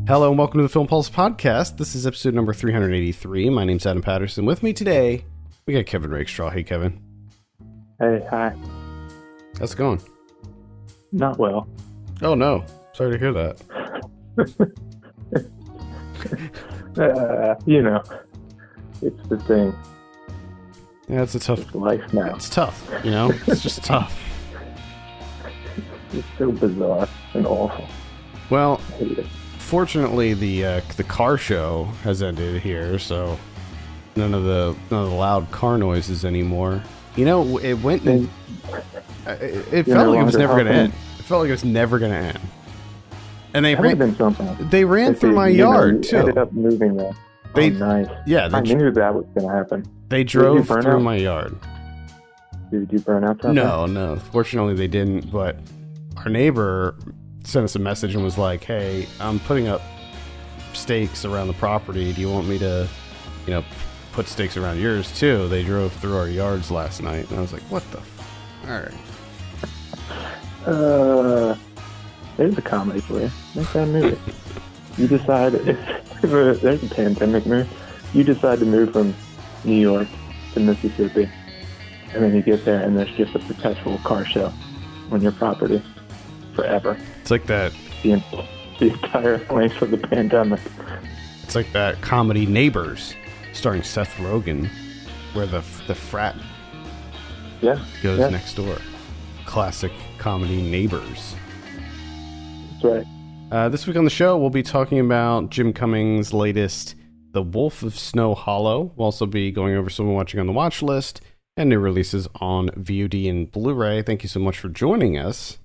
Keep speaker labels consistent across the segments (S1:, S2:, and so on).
S1: Hello and welcome to the Film Pulse podcast. This is episode number 383. My name's Adam Patterson. With me today, we got Kevin Rakestraw. Hey, Kevin.
S2: Hey, hi.
S1: How's it going?
S2: Not well.
S1: Oh, no. Sorry to hear that.
S2: It's the thing.
S1: Yeah, it's a tough...
S2: It's life now.
S1: It's tough, you know? It's just tough.
S2: It's so bizarre and awful.
S1: Well,
S2: I hate it.
S1: fortunately, the car show has ended here, so none of the loud car noises anymore. You know, it went and it felt like it was never going to end. It felt like it was never going to end. And they ran through my yard too.
S2: Ended up moving there. Nice.
S1: Yeah,
S2: I knew that was going to happen.
S1: They drove through my yard.
S2: Did you burn out something?
S1: No. Fortunately, they didn't. But our neighbor sent us a message and was like, "Hey, I'm putting up stakes around the property. Do you want me to, put stakes around yours too?" They drove through our yards last night, and I was like, "What the? All right."
S2: There's a comedy for you. Make that movie. You decide there's a pandemic move. You decide to move from New York to Mississippi, and then you get there, and there's just a perpetual car show on your property forever.
S1: It's like that.
S2: The entire length of the pandemic.
S1: It's like that comedy Neighbors, starring Seth Rogen, where the frat goes next door. Classic comedy Neighbors.
S2: That's right.
S1: This week on the show, we'll be talking about Jim Cummings' latest, The Wolf of Snow Hollow. We'll also be going over some watching on the watch list and new releases on VOD and Blu-ray. Thank you so much for joining us.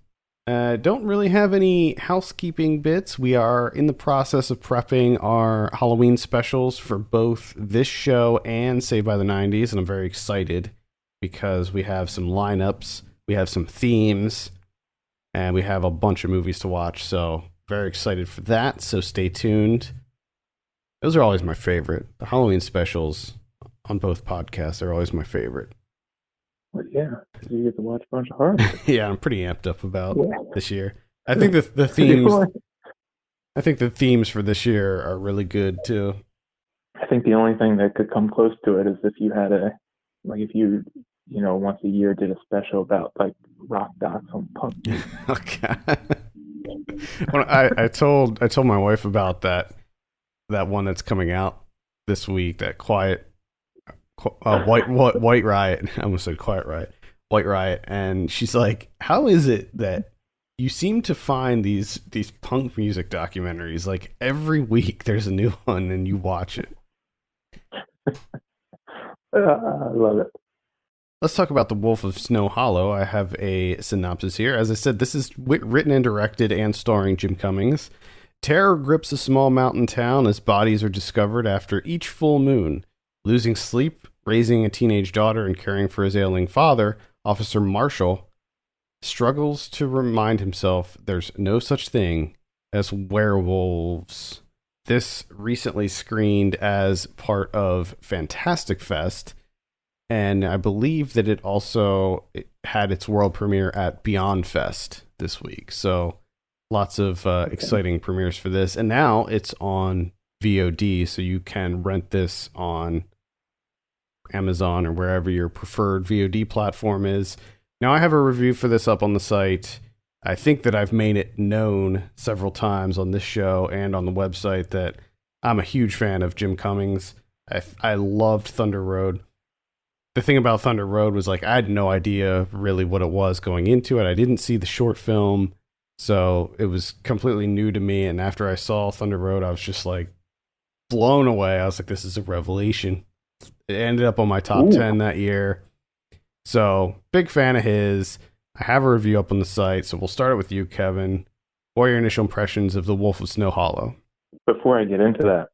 S1: Don't really have any housekeeping bits. We are in the process of prepping our Halloween specials for both this show and Saved by the 90s, and I'm very excited because we have some lineups, we have some themes, and we have a bunch of movies to watch, so very excited for that, so stay tuned. Those are always my favorite. The Halloween specials on both podcasts are always my favorite.
S2: Well, yeah, you get to watch a bunch of horror.
S1: Yeah, I'm pretty amped up about this year. I think the themes for this year are really good, too.
S2: I think the only thing that could come close to it is if you had once a year did a special about like rock docs on punk.
S1: Okay. Well, I told my wife about that one that's coming out this week, that White Riot. I almost said Quiet Riot. White Riot, and she's like, "How is it that you seem to find these punk music documentaries like every week? There's a new one, and you watch it."
S2: I love it.
S1: Let's talk about The Wolf of Snow Hollow. I have a synopsis here. As I said, this is written and directed and starring Jim Cummings. Terror grips a small mountain town as bodies are discovered after each full moon. Losing sleep, raising a teenage daughter, and caring for his ailing father, Officer Marshall struggles to remind himself there's no such thing as werewolves. This recently screened as part of Fantastic Fest, and I believe that it had its world premiere at Beyond Fest this week. So lots of exciting premieres for this. And now it's on VOD, so you can rent this on Amazon or wherever your preferred VOD platform is. Now, I have a review for this up on the site. I think that I've made it known several times on this show and on the website that I'm a huge fan of Jim Cummings. I loved Thunder Road. The thing about Thunder Road was, like, I had no idea really what it was going into it. I didn't see the short film, so it was completely new to me. And after I saw Thunder Road, I was just like blown away. I was like, this is a revelation. It ended up on my top 10 that year. So big fan of his. I have a review up on the site. So we'll start it with you, Kevin. What are your initial impressions of The Wolf of Snow Hollow?
S2: Before I get into that,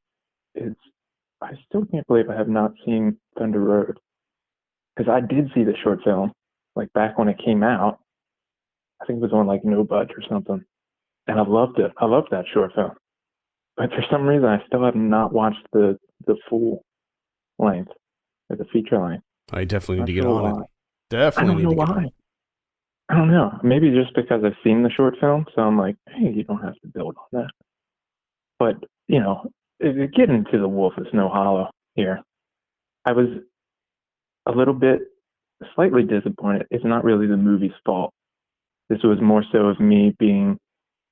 S2: I still can't believe I have not seen Thunder Road. Because I did see the short film, like back when it came out. I think it was on like No Budge or something. And I loved it. I loved that short film. But for some reason, I still have not watched the full length, or the feature length.
S1: I definitely need to get
S2: on
S1: it. Definitely need to get on it.
S2: I don't know. Maybe just because I've seen the short film, so I'm like, hey, you don't have to build on that. But, getting to the Wolf of Snow Hollow here, I was a little bit slightly disappointed. It's not really the movie's fault. This was more so of me being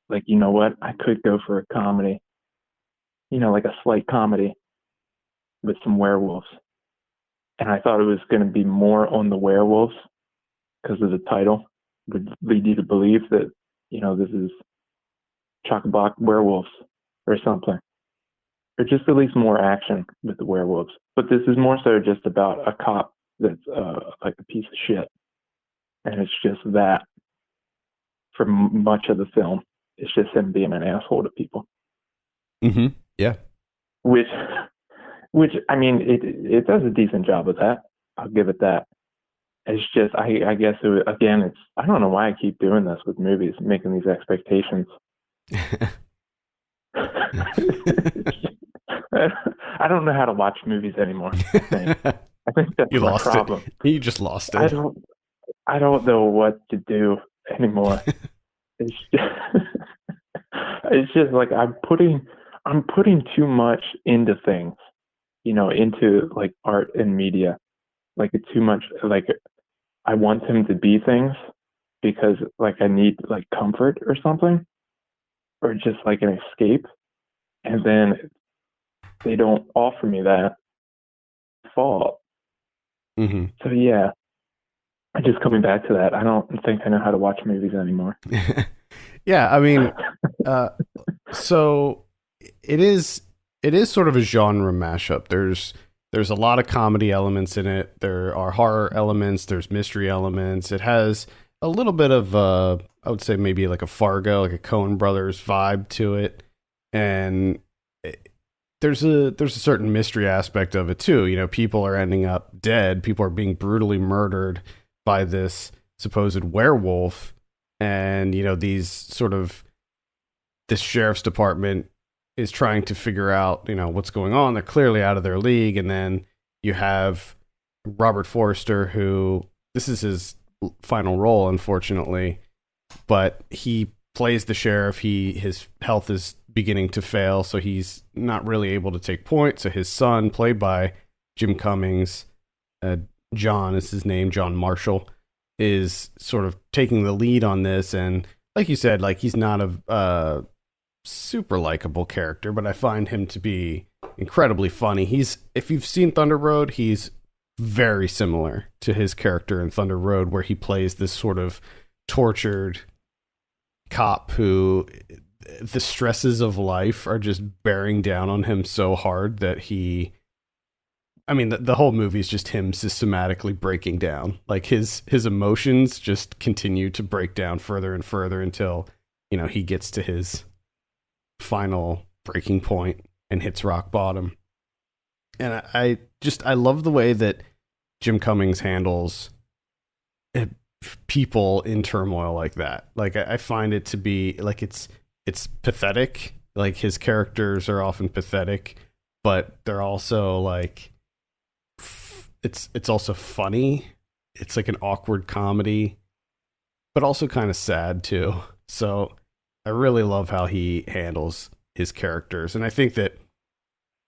S2: like, you know what? I could go for a comedy, like a slight comedy with some werewolves. And I thought it was going to be more on the werewolves because of the title would lead you to believe that, this is Chock-a-Block werewolves or something, or just at least more action with the werewolves. But this is more so just about a cop that's like a piece of shit, and it's just that for much of the film, it's just him being an asshole to people.
S1: Mm-hmm. Yeah.
S2: Which I mean, it does a decent job of that. I'll give it that. It's just, I guess, again, I don't know why I keep doing this with movies, making these expectations. I don't know how to watch movies anymore. I think that's
S1: You
S2: my
S1: lost
S2: problem.
S1: it. You just lost it.
S2: I don't know what to do anymore. It's just, it's just like I'm putting too much into things, into like art and media. Like it's too much. Like I want him to be things because like I need like comfort or something, or just like an escape, and then they don't offer me that fault.
S1: Mm-hmm.
S2: So yeah, just coming back to that, I don't think I know how to watch movies anymore.
S1: Yeah, I mean, so it is sort of a genre mashup. There's a lot of comedy elements in it. There are horror elements. There's mystery elements. It has a little bit of I would say maybe like a Fargo, like a Coen Brothers vibe to it, and there's a certain mystery aspect of it too. People are ending up dead. People are being brutally murdered by this supposed werewolf, and these sort of this sheriff's department is trying to figure out what's going on. They're clearly out of their league, and then you have Robert Forster, who this is his final role, unfortunately, but he plays the sheriff. His health is beginning to fail, so he's not really able to take point. So his son, played by Jim Cummings, John is his name, John Marshall, is sort of taking the lead on this. And like you said, like he's not a super likable character, but I find him to be incredibly funny. If you've seen Thunder Road, he's very similar to his character in Thunder Road, where he plays this sort of tortured cop who the stresses of life are just bearing down on him so hard that the whole movie is just him systematically breaking down. Like his emotions just continue to break down further and further until, he gets to his final breaking point and hits rock bottom. And I love the way that Jim Cummings handles people in turmoil like that. Like I find it to be like it's pathetic. Like his characters are often pathetic, but they're also like it's also funny. It's like an awkward comedy, but also kind of sad too. So I really love how he handles his characters, and I think that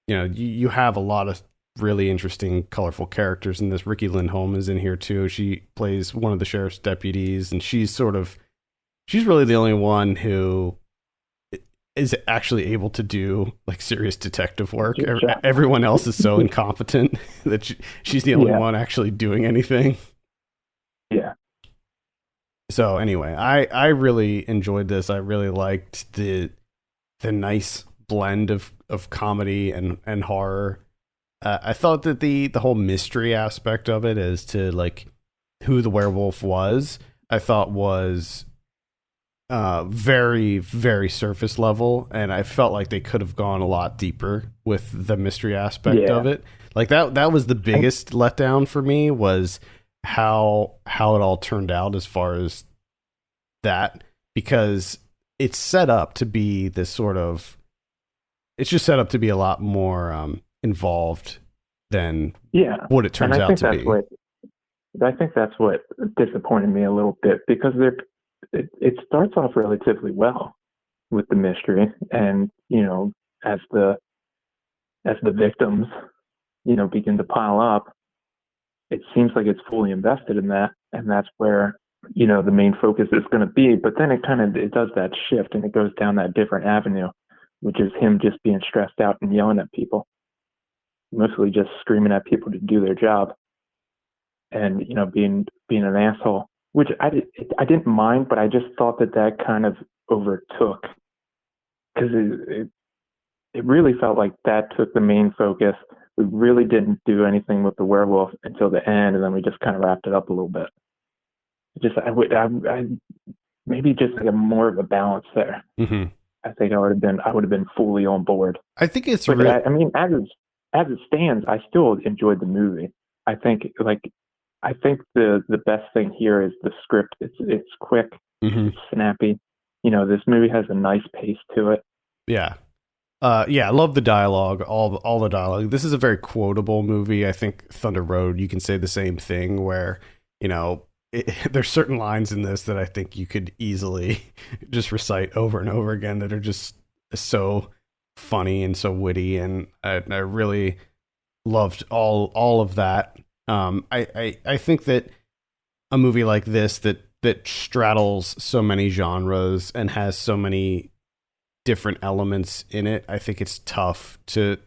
S1: you have a lot of really interesting, colorful characters in this. Ricky Lindholm is in here too. She plays one of the sheriff's deputies, and she's really the only one who is actually able to do like serious detective work. Everyone else is so incompetent that she's the only one actually doing anything.
S2: Yeah.
S1: So anyway, I really enjoyed this. I really liked the nice blend of comedy and horror. I thought that the whole mystery aspect of it as to like who the werewolf was, I thought was very, very surface level, and I felt like they could have gone a lot deeper with the mystery aspect of it. Like that was the biggest letdown for me, was how it all turned out as far as that, because it's set up to be this sort of, it's just set up to be a lot more involved than what it turns out to be.
S2: I think that's what disappointed me a little bit, because it starts off relatively well with the mystery, and as the victims, begin to pile up, it seems like it's fully invested in that, and that's where the main focus is going to be. But then it does that shift, and it goes down that different avenue, which is him just being stressed out and yelling at people, mostly just screaming at people to do their job, and being an asshole, which I didn't mind, but I just thought that kind of overtook, because it really felt like that took the main focus. We really didn't do anything with the werewolf until the end, and then we just kind of wrapped it up a little bit. I maybe just like a more of a balance there.
S1: Mm-hmm.
S2: I think I would have been fully on board.
S1: I think it's
S2: But
S1: real.
S2: I mean, as it stands, I still enjoyed the movie. I think the best thing here is the script. It's quick,
S1: Mm-hmm.
S2: it's snappy. This movie has a nice pace to it.
S1: Yeah. Yeah, I love the dialogue, all the dialogue. This is a very quotable movie. I think Thunder Road, you can say the same thing where, there's certain lines in this that I think you could easily just recite over and over again that are just so funny and so witty, and I really loved all of that. I think that a movie like this that straddles so many genres and has so many different elements in it, I think it's tough to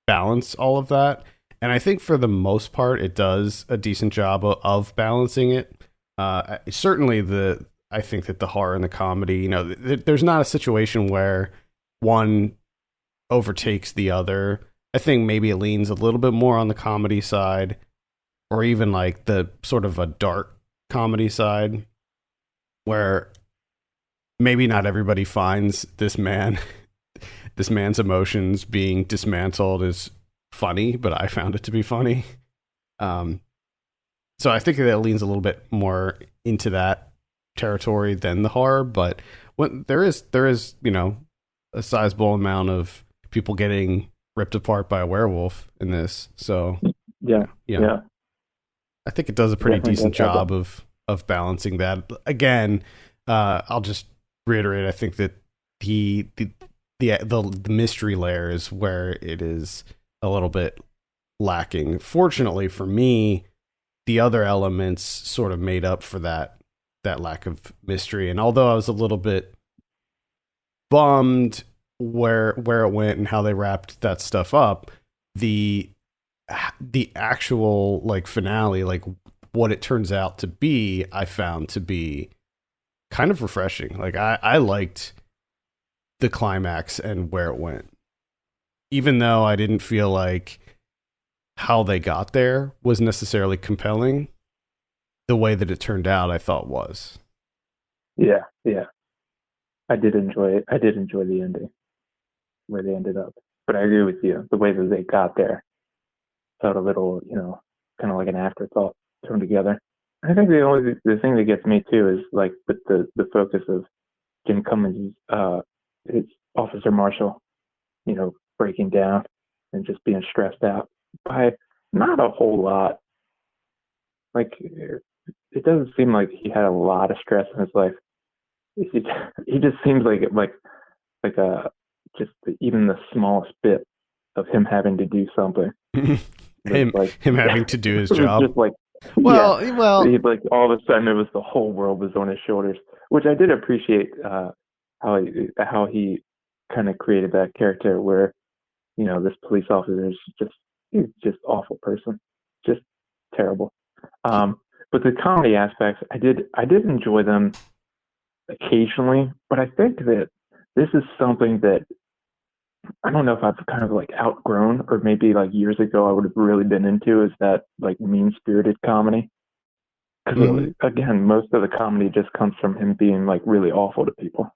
S1: balance all of that. And I think for the most part, it does a decent job of balancing it. Certainly I think that the horror and the comedy, there's not a situation where one overtakes the other. I think maybe it leans a little bit more on the comedy side, or even like the sort of a dark comedy side, where maybe not everybody finds this man's emotions being dismantled is funny, but I found it to be funny. So I think that it leans a little bit more into that territory than the horror, but when there is, a sizable amount of people getting ripped apart by a werewolf in this. So
S2: Yeah.
S1: I think it does a pretty
S2: Definitely
S1: decent
S2: does have
S1: job of balancing that. Again, I'll just reiterate, I think that the mystery layer is where it is a little bit lacking. Fortunately for me, the other elements sort of made up for that lack of mystery. And although I was a little bit bummed where it went and how they wrapped that stuff up, the actual like finale, like what it turns out to be, I found to be kind of refreshing. Like I liked the climax and where it went, even though I didn't feel like how they got there was necessarily compelling. The way that it turned out, I thought was.
S2: Yeah. I did enjoy it. I did enjoy the ending where they ended up. But I agree with you. The way that they got there felt a little, kind of like an afterthought thrown together. I think the thing that gets me too is like with the focus of Jim Cummings, his Officer Marshall, breaking down and just being stressed out by not a whole lot. Like it doesn't seem like he had a lot of stress in his life. He just seems like a just even the smallest bit of him having to do something.
S1: him having to do his job.
S2: Just like
S1: well,
S2: like all of a sudden it was the whole world was on his shoulders, which I did appreciate how he kind of created that character where this police officer is he's just awful person, just terrible. But the comedy aspects, I did enjoy them occasionally, but I think that this is something that I don't know if I've kind of like outgrown, or maybe like years ago I would have really been into, is that like mean-spirited comedy. Because again, most of the comedy just comes from him being like really awful to people.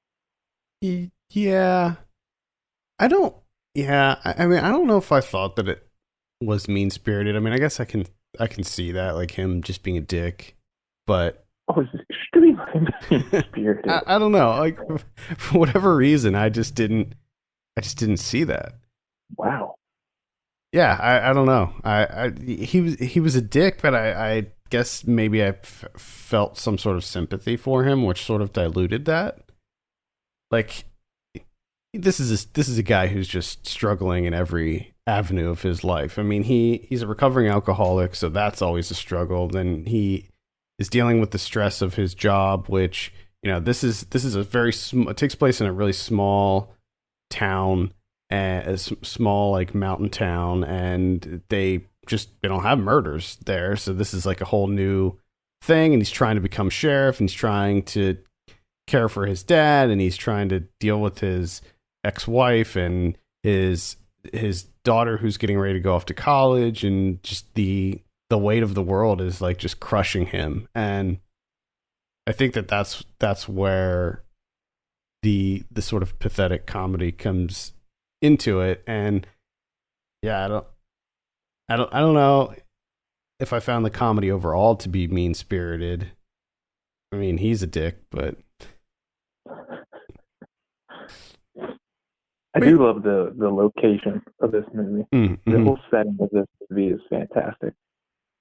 S1: Yeah. I don't. Yeah, I mean, I don't know if I thought that it was mean-spirited. I mean, I guess I can see that, like him just being a dick, but
S2: it's extremely mean-spirited.
S1: I don't know. Like for whatever reason, I just didn't see that.
S2: Wow.
S1: Yeah, I don't know. He was a dick, but I guess maybe I felt some sort of sympathy for him, which sort of diluted that. Like, this is a guy who's just struggling in every avenue of his life. I mean, he's a recovering alcoholic, so that's always a struggle. Then he is dealing with the stress of his job, which, this is a it takes place in a really small town, a small like mountain town, and they don't have murders there, so this is like a whole new thing. And he's trying to become sheriff, and he's trying to care for his dad, and he's trying to deal with his ex-wife and his daughter who's getting ready to go off to college, and just the weight of the world is like just crushing him. And I think that's where the sort of pathetic comedy comes into it. And yeah, I don't know if I found the comedy overall to be mean spirited. I mean, he's a dick, but
S2: I do love the location of this movie.
S1: Mm-hmm.
S2: The whole setting of this movie is fantastic.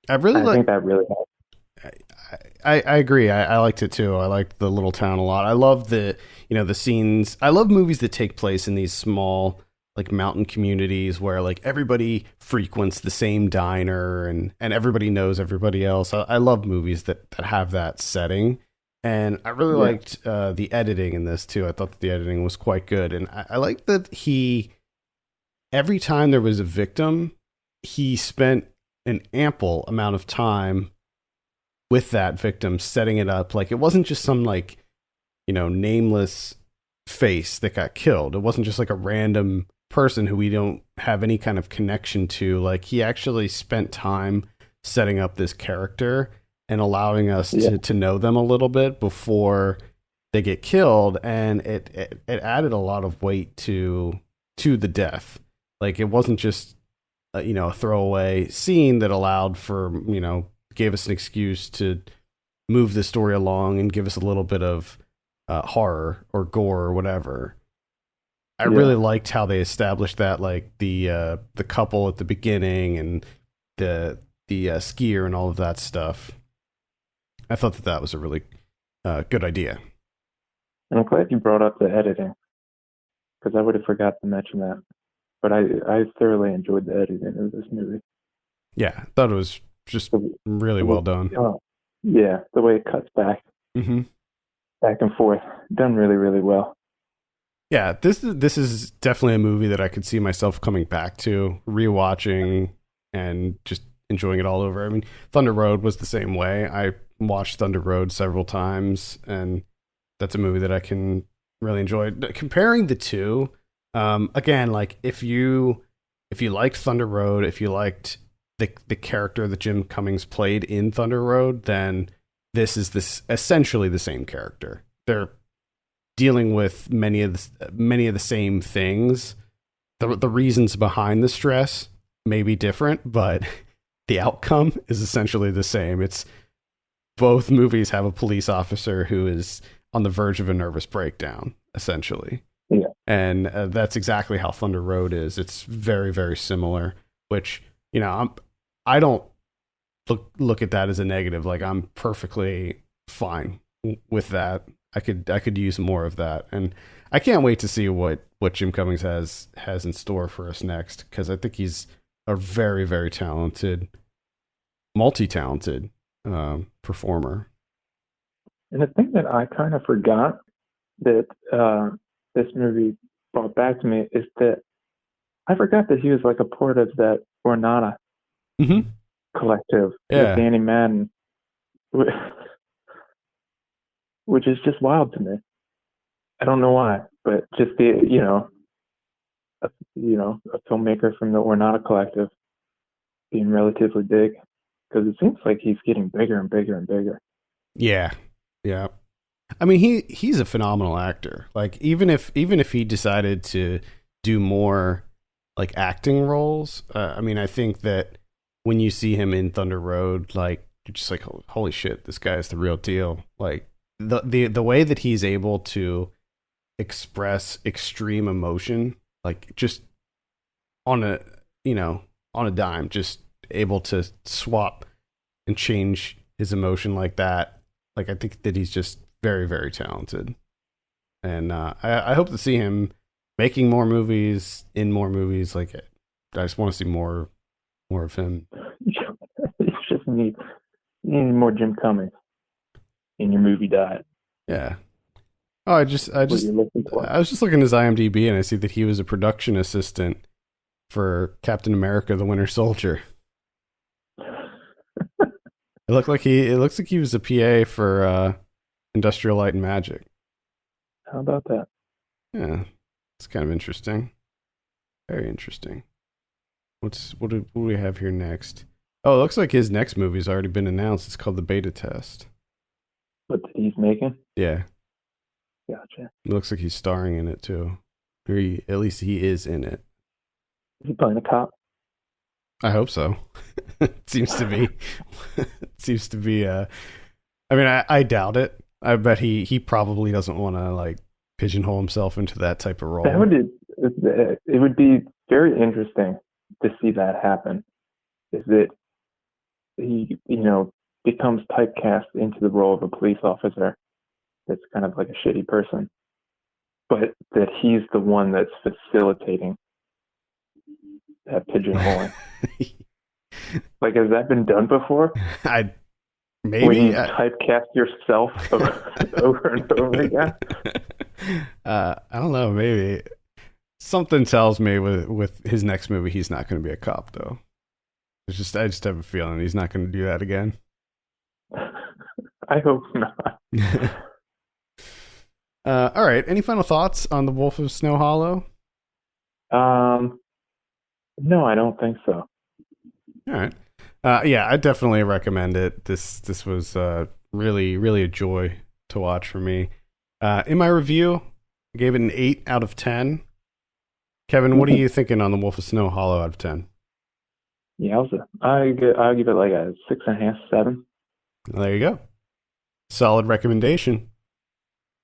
S1: I
S2: think that really helps.
S1: I agree. I liked it too. I liked the little town a lot. I love the scenes. I love movies that take place in these small like mountain communities where like everybody frequents the same diner, and everybody knows everybody else. I love movies that have that setting. And I really liked the editing in this too. I thought that the editing was quite good. And I liked that every time there was a victim, he spent an ample amount of time with that victim, setting it up. Like, it wasn't just some like, nameless face that got killed. It wasn't just like a random person who we don't have any kind of connection to. Like, he actually spent time setting up this character and allowing us to know them a little bit before they get killed. And it added a lot of weight to the death. Like, it wasn't just a throwaway scene that allowed for, gave us an excuse to move the story along and give us a little bit of horror or gore or whatever. I really liked how they established that, like the couple at the beginning and the skier and all of that stuff. I thought that was a really good idea.
S2: And I'm glad you brought up the editing, because I would have forgot to mention that. But I thoroughly enjoyed the editing of this movie.
S1: Yeah, I thought it was just really well done.
S2: Yeah, the way it cuts back, back and forth, done really, really well.
S1: Yeah, this is definitely a movie that I could see myself coming back to, rewatching, and just enjoying it all over. I mean, Thunder Road was the same way. I watched Thunder Road several times, and that's a movie that I can really enjoy. Comparing the two, again, like if you liked Thunder Road, if you liked the character that Jim Cummings played in Thunder Road, then this is essentially the same character. They're dealing with many of the same things. The reasons behind the stress may be different, but the outcome is essentially the same. It's both movies have a police officer who is on the verge of a nervous breakdown, essentially.
S2: Yeah.
S1: And that's exactly how Thunder Road is. It's very, very similar, which, I don't look at that as a negative. Like, I'm perfectly fine with that. I could use more of that. And I can't wait to see what Jim Cummings has in store for us next, because I think he's a very, very talented, multi-talented performer.
S2: And the thing that I kind of forgot that this movie brought back to me is that I forgot that he was like a part of that Ornata collective with Danny Madden, which is just wild to me. I don't know why, but just a filmmaker from the Ornata collective being relatively big, because it seems like he's getting bigger and bigger and bigger.
S1: Yeah. Yeah. I mean, he's a phenomenal actor. Like, even if he decided to do more like acting roles, I mean, I think that when you see him in Thunder Road, like, you're just like, holy shit, this guy is the real deal. Like, the way that he's able to express extreme emotion, like, just on a dime, just able to swap and change his emotion like that. Like, I think that he's just very, very talented. And I hope to see him making more movies, in more movies. Like, I just want to see more of him.
S2: You just need more Jim Cummings in your movie diet.
S1: Yeah. Oh,
S2: What you're looking for.
S1: I was just looking at his IMDb and I see that he was a production assistant for Captain America: The Winter Soldier. It looks like he was a PA for Industrial Light and Magic.
S2: How about that?
S1: Yeah, it's kind of interesting. Very interesting. What do we have here next? Oh, it looks like his next movie's already been announced. It's called The Beta Test.
S2: What he's making?
S1: Yeah,
S2: Gotcha.
S1: it looks like he's starring in it too. Or at least he is in it.
S2: Is he playing a cop?
S1: I hope so. It seems to be. It seems to be. I mean, I doubt it. I bet he probably doesn't want to like pigeonhole himself into that type of role.
S2: It would be very interesting to see that happen. Is that he, becomes typecast into the role of a police officer that's kind of like a shitty person, but that he's the one that's facilitating that pigeonholing. Like, has that been done before?
S1: Maybe
S2: when you typecast yourself over and over again.
S1: I don't know. Maybe something tells me with his next movie, he's not going to be a cop, though. I just have a feeling he's not going to do that again.
S2: I hope not.
S1: All right. Any final thoughts on The Wolf of Snow Hollow?
S2: No, I don't think so.
S1: All right. Yeah, I definitely recommend it. This was really, really a joy to watch for me. In my review, I gave it an 8 out of 10. Kevin, what are you thinking on The Wolf of Snow Hollow out of 10?
S2: Yeah, I'll give it like a 6.5, 7.
S1: Well, there you go. Solid recommendation.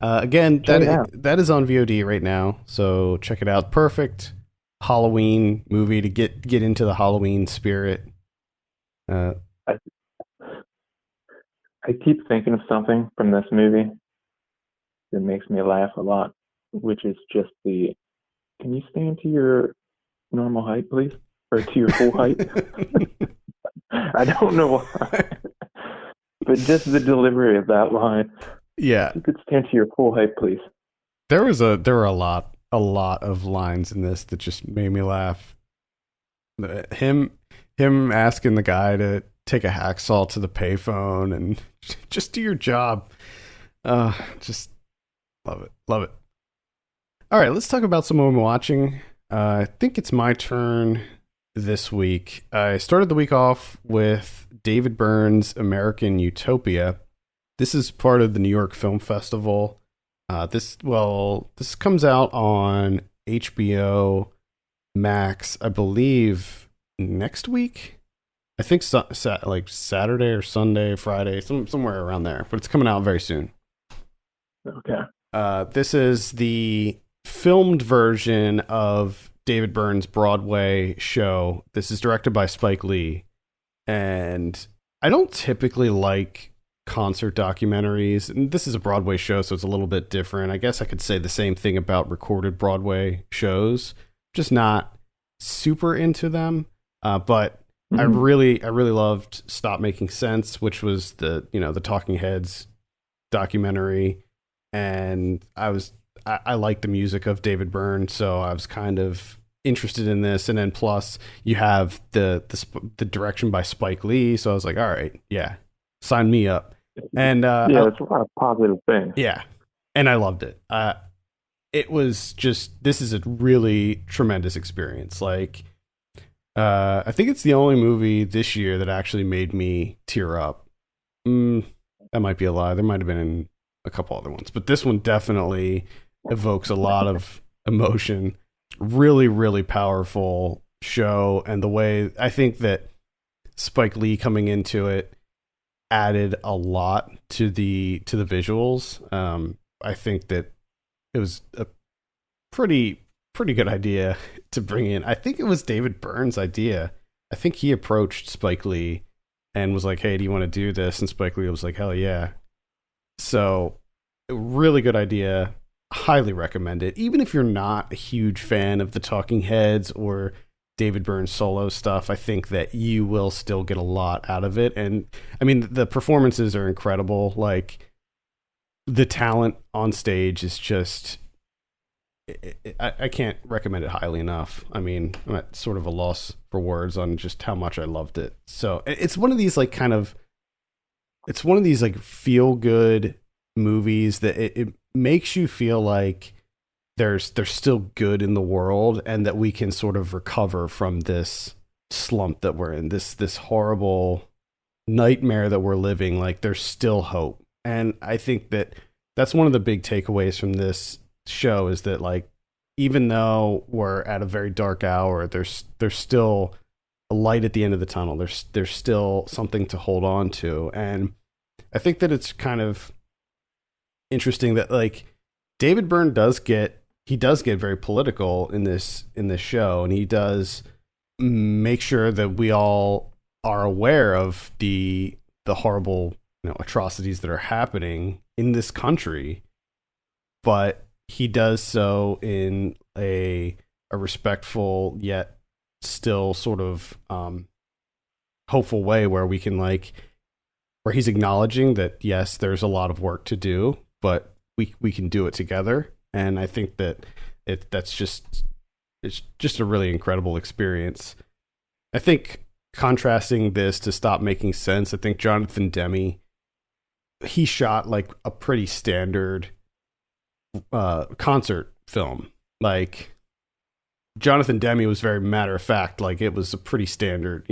S1: Again, that is on VOD right now, so check it out. Perfect Halloween movie to get into the Halloween spirit.
S2: I keep thinking of something from this movie that makes me laugh a lot, which is just can you stand to your normal height, please? Or to your full height? I don't know why. But just the delivery of that line.
S1: Yeah.
S2: You could stand to your full height, please.
S1: There were a lot of lines in this that just made me laugh. Him asking the guy to take a hacksaw to the payphone and just do your job. Just love it. Love it. All right, let's talk about some more I'm watching. I think it's my turn this week. I started the week off with David Byrne's American Utopia. This is part of the New York Film Festival. This comes out on HBO Max, I believe, next week. I think like Saturday or Sunday, Friday, somewhere around there. But it's coming out very soon.
S2: Okay.
S1: This is the filmed version of David Byrne's Broadway show. This is directed by Spike Lee. And I don't typically like concert documentaries, and this is a Broadway show, so it's a little bit different. I guess I could say the same thing about recorded Broadway shows, just not super into them. But I really loved Stop Making Sense, which was the Talking Heads documentary, and I liked the music of David Byrne, so I was kind of interested in this. And then plus you have the direction by Spike Lee, so I was like, all right, yeah, sign me up. And
S2: it's a lot of positive things.
S1: Yeah, and I loved it. It was this is a really tremendous experience. Like, I think it's the only movie this year that actually made me tear up. That might be a lie. There might have been a couple other ones, but this one definitely evokes a lot of emotion. Really, really powerful show, and the way I think that Spike Lee coming into it added a lot to the visuals. I think that it was a pretty good idea to bring in. I think it was David Byrne's idea. I think he approached Spike Lee and was like, "Hey, do you want to do this?" And Spike Lee was like, "Hell yeah!" So, really good idea. highly recommend it. Even if you're not a huge fan of the Talking Heads or David Byrne's solo stuff, I think that you will still get a lot out of it. And I mean, the performances are incredible. Like, the talent on stage is just, I can't recommend it highly enough. I mean, I'm at sort of a loss for words on just how much I loved it. So it's one of these like kind of, it's one of these like feel good movies that it makes you feel like there's still good in the world, and that we can sort of recover from this slump that we're in, this horrible nightmare that we're living. Like, there's still hope. And I think that that's one of the big takeaways from this show, is that, like, even though we're at a very dark hour, there's still a light at the end of the tunnel. There's still something to hold on to. And I think that it's kind of interesting that, like, David Byrne does get very political in this show, and he does make sure that we all are aware of the horrible, atrocities that are happening in this country, but he does so in a respectful yet still sort of hopeful way, where we can, like, where he's acknowledging that yes, there's a lot of work to do, but we can do it together. And I think that it's just a really incredible experience. I think, contrasting this to Stop Making Sense, I think Jonathan Demme, he shot like a pretty standard concert film. Like, Jonathan Demme was very matter of fact. Like, it was a pretty standard,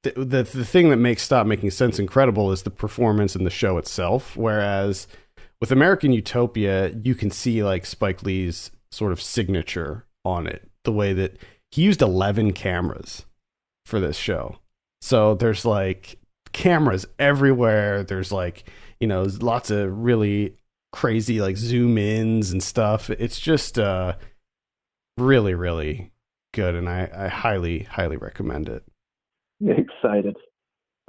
S1: the thing that makes Stop Making Sense incredible is the performance and the show itself. Whereas with American Utopia, you can see like Spike Lee's sort of signature on it, the way that he used 11 cameras for this show. So there's like cameras everywhere. There's like, lots of really crazy like zoom ins and stuff. It's just really, really good. And I highly, highly recommend it.
S2: Excited.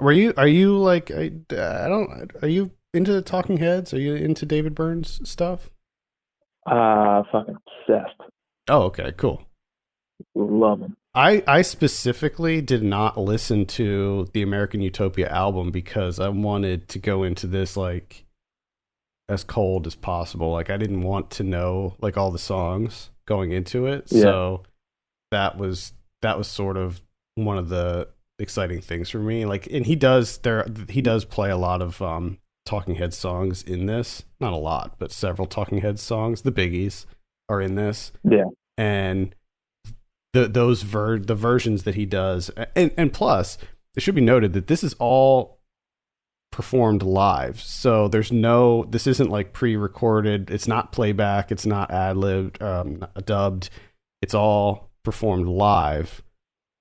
S1: Are you like, I don't, are you into the Talking Heads? Are you into David Byrne's stuff?
S2: Fucking obsessed.
S1: Oh, okay, cool.
S2: Love him.
S1: I specifically did not listen to the American Utopia album because I wanted to go into this like as cold as possible. Like, I didn't want to know like all the songs going into it. Yeah. So that was sort of one of the exciting things for me. Like, and he does play a lot of Talking Heads songs in this. Not a lot, but several Talking Heads songs. The biggies are in this.
S2: Yeah.
S1: And the versions that he does, and plus, it should be noted that this is all performed live. So this isn't like pre-recorded. It's not playback. It's not ad-libbed, dubbed. It's all performed live.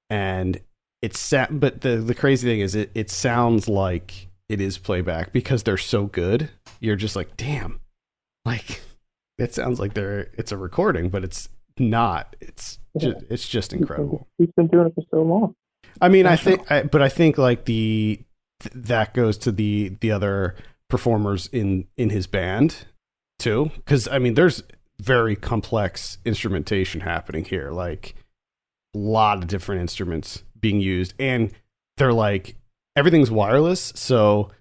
S1: And but the crazy thing is it sounds like it is playback because they're so good. You're just like, damn, like, it sounds like it's a recording, but it's not. It's just incredible.
S2: He's been doing it for so long.
S1: I mean, I think like that goes to the other performers in his band too, because I mean, there's very complex instrumentation happening here, like a lot of different instruments being used, and they're like, everything's wireless. So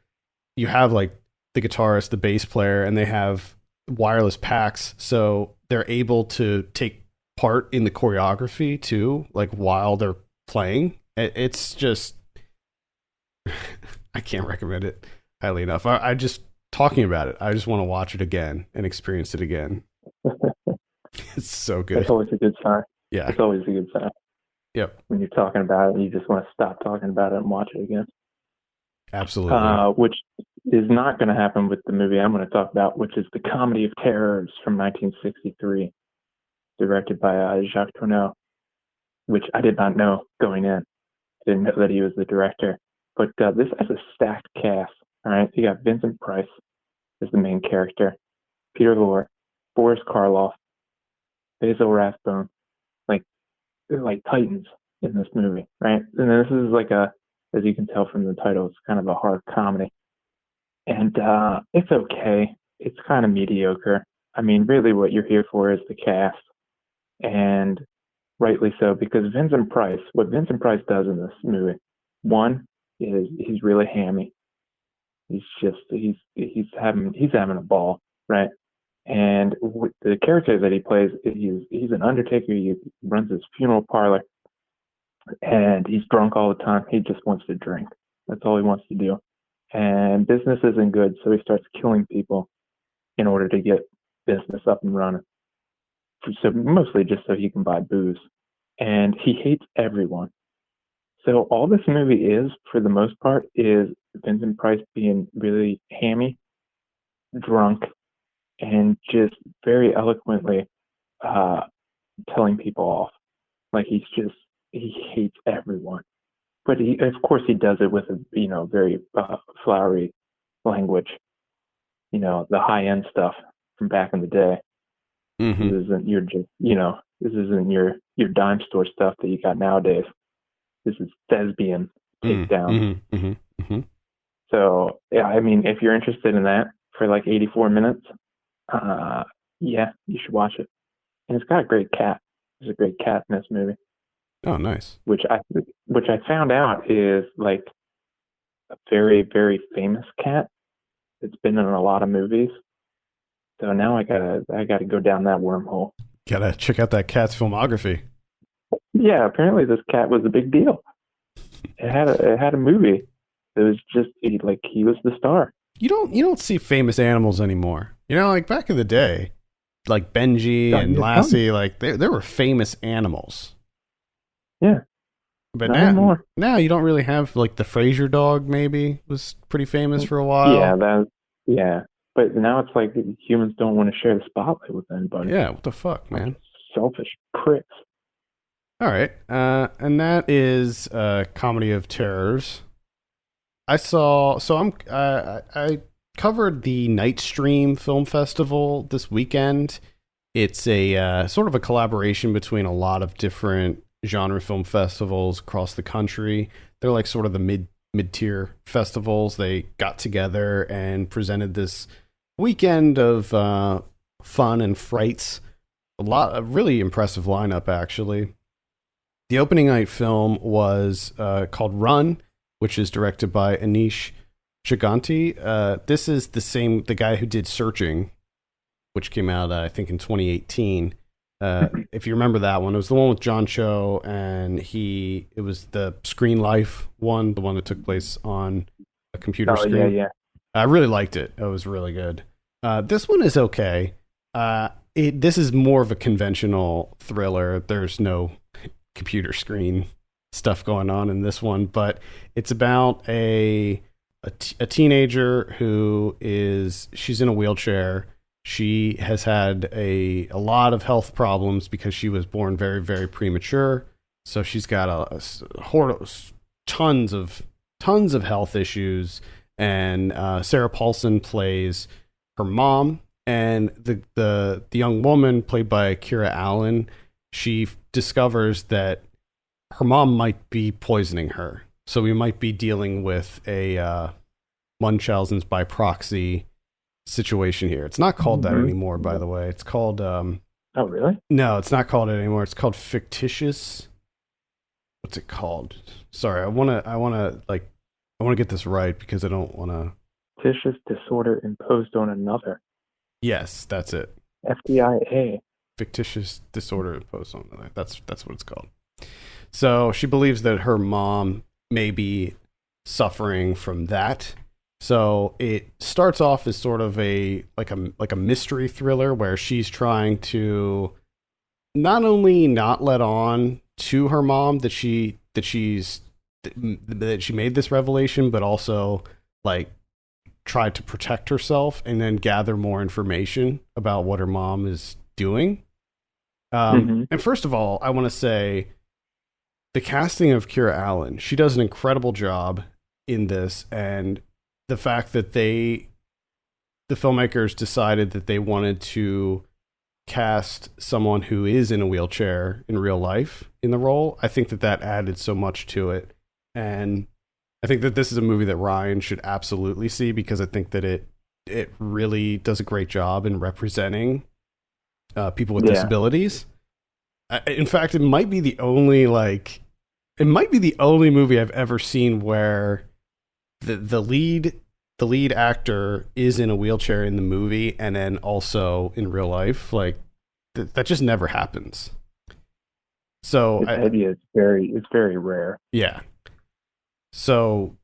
S1: you have like the guitarist, the bass player, and they have wireless packs, so they're able to take part in the choreography too, like while they're playing. It's just I can't recommend it highly enough. I just talking about it, I just want to watch it again and experience it again. It's so good.
S2: It's always a good sign.
S1: Yeah,
S2: it's always a good sign.
S1: Yep.
S2: When you're talking about it, you just want to stop talking about it and watch it again.
S1: Absolutely.
S2: Which is not going to happen with the movie I'm going to talk about, which is The Comedy of Terrors from 1963, directed by Jacques Tourneur, which I did not know going in. I didn't know that he was the director. But this has a stacked cast. All right, you got Vincent Price as the main character, Peter Lorre, Boris Karloff, Basil Rathbone. They're like titans in this movie, right? And this is like as you can tell from the title, it's kind of a hard comedy. And it's okay. It's kind of mediocre. I mean, really, what you're here for is the cast, and rightly so, because Vincent Price, what Vincent Price does in this movie, one is he's really hammy. He's having a ball, right? And the character that he plays, he's an undertaker. He runs his funeral parlor, and he's drunk all the time. He just wants to drink. That's all he wants to do. And business isn't good, so he starts killing people in order to get business up and running. So mostly just so he can buy booze. And he hates everyone. So all this movie is, for the most part, is Vincent Price being really hammy, drunk, and just very eloquently uh, telling people off. Like he hates everyone. But of course, he does it with a very flowery language. The high end stuff from back in the day.
S1: Mm-hmm.
S2: This isn't your dime store stuff that you got nowadays. This is thespian takedown.
S1: Mm-hmm. Mm-hmm. Mm-hmm.
S2: So yeah, I mean, if you're interested in that for like 84 minutes, yeah, you should watch it. And it's got a great cat. There's a great cat in this movie,
S1: Oh, nice.
S2: which I found out is like a very, very famous cat. It's been in a lot of movies. So now I gotta go down that wormhole.
S1: Gotta check out that cat's filmography.
S2: Yeah, apparently this cat was a big deal. It had a movie. It was just he was the star.
S1: You don't see famous animals anymore. Like back in the day, like Benji and Lassie, like they were famous animals.
S2: Yeah.
S1: But
S2: Not anymore.
S1: now you don't really have, like, the Fraser dog maybe was pretty famous for a while.
S2: Yeah. But now it's like humans don't want to share the spotlight with anybody.
S1: Yeah, what the fuck, man?
S2: Selfish pricks.
S1: All right. And that is Comedy of Terrors. I covered the Night Stream Film Festival this weekend. It's a sort of a collaboration between a lot of different genre film festivals across the country. They're like sort of the mid-tier festivals. They got together and presented this weekend of fun and frights. A really impressive lineup, actually. The opening night film was called Run, which is directed by Anish Chaganty. This is the guy who did Searching, which came out, I think, in 2018. If you remember that one, it was the one with John Cho, and it was the Screen Life one, the one that took place on a computer screen.
S2: Yeah.
S1: I really liked it. It was really good. This one is okay. This is more of a conventional thriller. There's no computer screen stuff going on in this one, but it's about a teenager she's in a wheelchair. She has had a lot of health problems because she was born very, very premature. So she's got tons of health issues. And Sarah Paulson plays her mom, and the young woman played by Kira Allen. She discovers that her mom might be poisoning her. So we might be dealing with a Munchausen's by proxy situation here. It's not called that anymore, by the way. It's called
S2: Oh, really?
S1: No, it's not called it anymore. It's called fictitious. What's it called? Sorry, I want to get this right because I don't want to.
S2: Fictitious disorder imposed on another.
S1: Yes, that's it.
S2: FDIA.
S1: Fictitious disorder imposed on another. That's what it's called. So she believes that her mom may be suffering from that. So it starts off as sort of a mystery thriller where she's trying to not only not let on to her mom that she made this revelation, but also like try to protect herself and then gather more information about what her mom is doing. And first of all, I want to say the casting of Kira Allen, she does an incredible job in this, and the fact that the filmmakers decided that they wanted to cast someone who is in a wheelchair in real life in the role, I think that added so much to it. And I think that this is a movie that Ryan should absolutely see because I think that it it really does a great job in representing people with
S2: Yeah.
S1: disabilities. In fact, it might be the only movie I've ever seen where the lead actor is in a wheelchair in the movie and then also in real life. Like that just never happens. So
S2: Yeah, it's very rare.
S1: yeah. So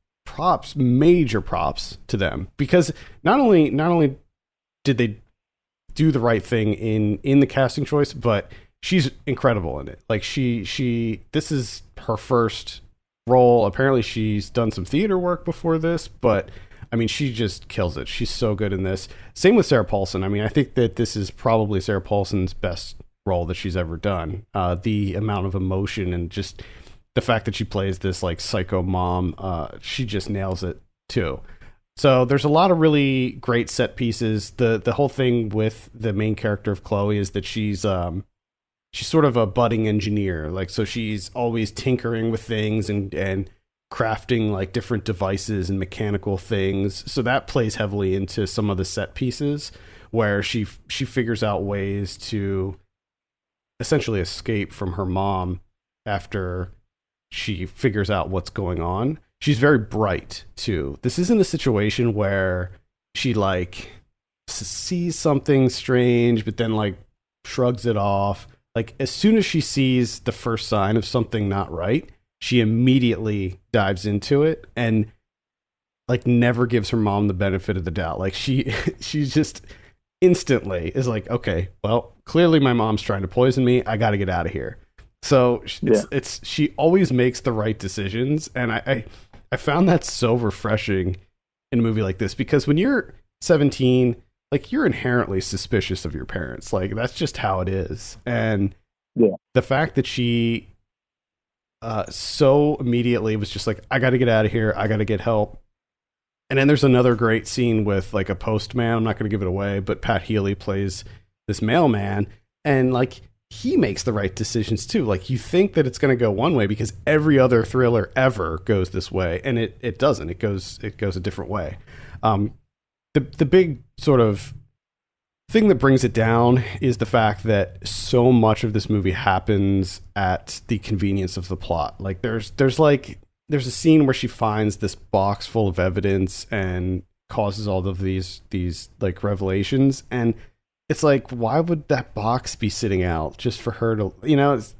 S1: major props to them because not only did they do the right thing in the casting choice, but she's incredible in it. Like she this is her first role. Apparently she's done some theater work before this, but I mean she just kills it. She's so good in this. Same with Sarah Paulson. I mean, I think that this is probably Sarah Paulson's best role that she's ever done. The amount of emotion and just the fact that she plays this like psycho mom, she just nails it too. So there's a lot of really great set pieces. The whole thing with the main character of Chloe is that she's sort of a budding engineer. Like so she's always tinkering with things and crafting like different devices and mechanical things. So that plays heavily into some of the set pieces where she figures out ways to essentially escape from her mom after she figures out what's going on. She's very bright too. This isn't a situation where she like sees something strange but then like shrugs it off. Like as soon as she sees the first sign of something not right, she immediately dives into it and like never gives her mom the benefit of the doubt. Like she's just instantly is like, okay, well, clearly my mom's trying to poison me. I got to get out of here. So
S2: Yeah.
S1: it's she always makes the right decisions, and I found that so refreshing in a movie like this because when you're 17, like you're inherently suspicious of your parents. Like that's just how it is, and
S2: Yeah.
S1: the fact that she so immediately was just like, I got to get out of here. I got to get help. And then there's another great scene with like a postman. I'm not going to give it away, but Pat Healy plays this mailman, and like he makes the right decisions too. Like you think that it's going to go one way because every other thriller ever goes this way, and it doesn't. It goes a different way. The big sort of thing that brings it down is the fact that so much of this movie happens at the convenience of the plot. Like there's a scene where she finds this box full of evidence and causes all of these like revelations, and it's like, why would that box be sitting out just for her to,